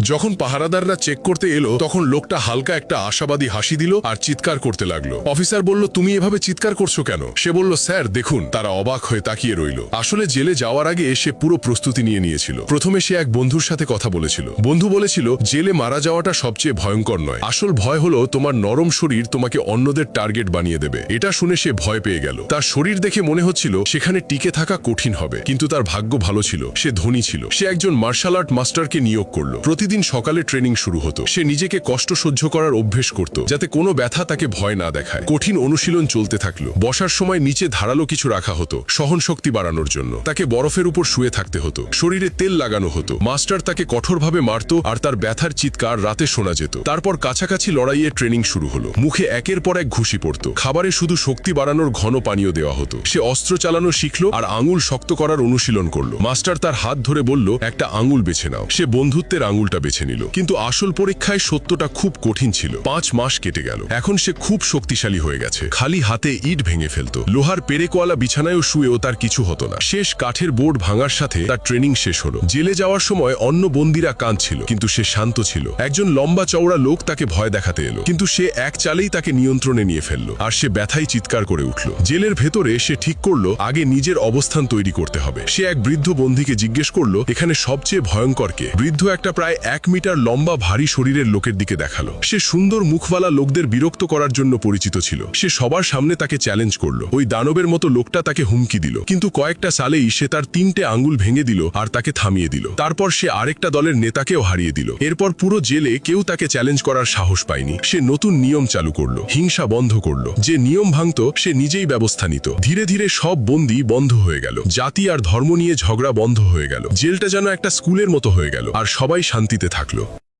যখন পাহারাদাররা চেক করতে এলো তখন লোকটা হালকা একটা আশাবাদী হাসি দিল আর চিৎকার করতে লাগলো। অফিসার বলল, তুমি এভাবে চিৎকার করছো কেন? সে বলল, স্যার দেখুন। তারা অবাক হয়ে তাকিয়ে রইল। আসলে জেলে যাওয়ার আগে সে পুরো প্রস্তুতি নিয়ে নিয়েছিল। প্রথমে সে এক বন্ধুর সাথে কথা বলেছিল। বন্ধু বলেছিল, জেলে মারা যাওয়াটা সবচেয়ে ভয়ঙ্কর নয়, আসল ভয় হলো তোমার নরম শরীর তোমাকে অন্যদের টার্গেট বানিয়ে দেবে। এটা শুনে সে ভয় পেয়ে গেল। তার শরীর দেখে মনে হচ্ছিল সেখানে টিকে থাকা কঠিন হবে, কিন্তু তার ভাগ্য ভালো ছিল, সে ধনী ছিল। সে একজন মার্শাল আর্ট মাস্টারকে নিয়োগ করলো। প্রতিদিন সকালে ট্রেনিং শুরু হতো। সে নিজেকে কষ্ট সহ্য করার অভ্যেস করত, যাতে কোনো ব্যথা তাকে ভয় না দেখায়। কঠিন অনুশীলন চলতে থাকলো। বসার সময় নিচে ধারালো কিছু রাখা হতো সহন শক্তি বাড়ানোর জন্য। তাকে বরফের উপর শুয়ে থাকতে হতো, শরীরে তেল লাগানো হতো। মাস্টার তাকে কঠোরভাবে মারত আর তার ব্যথার চিৎকার রাতে শোনা যেত। তারপর কাছাকাছি লড়াইয়ে ট্রেনিং শুরু হলো। মুখে একের পর এক ঘুষি পড়ত। খাবারে শুধু শক্তি বাড়ানোর ঘন পানীয় দেওয়া হতো। সে অস্ত্র চালানো শিখলো আর আঙুল শক্ত করার অনুশীলন করলো। মাস্টার তার হাত ধরে বলল, একটা আঙুল বেছে নাও। সে বন্ধুত্বের আঙুলটা বেছে নিল। কিন্তু আসল পরীক্ষায় সত্যটা খুব কঠিন ছিল। 5 মাস কেটে গেল। এখন সে খুব শক্তিশালী হয়ে গেছে। খালি হাতে ইট ভেঙে ফেলত। লোহার পেরেকওয়ালা বিছানায়ও শুয়েও তার কিছু হতো না। শেষ কাঠের বোর্ড ভাঙার সাথে তার ট্রেনিং শেষ হলো। জেলে যাওয়ার সময় অন্য বন্দীরা কাঁদছিল, কিন্তু সে শান্ত ছিল। একজন লম্বা চওড়া লোক তাকে ভয় দেখাতে এলো, কিন্তু সে এক চালেই তাকে নিয়ন্ত্রণে নিয়ে ফেললো। আর সে ব্যথায় চিৎকার করে উঠল। জেলের ভেতরে সে ঠিক করলো আগে নিজের অবস্থান তৈরি করতে হবে। সে এক বৃদ্ধ বন্দীকে জিজ্ঞেস করলো, এখানে সবচেয়ে ভয়ঙ্কর কে? বৃদ্ধ একটা প্রায় 1 মিটার লম্বা ভারী শরীরের লোকের দিকে দেখালো। সে সুন্দর মুখওয়ালা লোকদের বিরক্ত করার জন্য পরিচিত ছিল। সে সবার সামনে তাকে চ্যালেঞ্জ করলো। ওই দানবের মতো লোকটা তাকে হুমকি দিল, কিন্তু কয়েকটা সালেই সে তার 3টে আঙ্গুল ভেঙে দিল আর তাকে থামিয়ে দিল। তারপর সে আরেকটা দলের নেতাকেও হারিয়ে দিল। এরপর পুরো জেলে কেউ তাকে চ্যালেঞ্জ করার সাহস পায়নি। সে নতুন নিয়ম চালু করলো, হিংসা বন্ধ করলো। যে নিয়ম ভাঙত সে নিজেই ব্যবস্থা নিত। ধীরে ধীরে সব বন্দী বন্ধ হয়ে গেল। জাতি আর ধর্ম নিয়ে ঝগড়া বন্ধ হয়ে গেল। জেলটা যেন একটা স্কুলের মতো হয়ে গেল আর সবাই শান্তিতে থাকলো।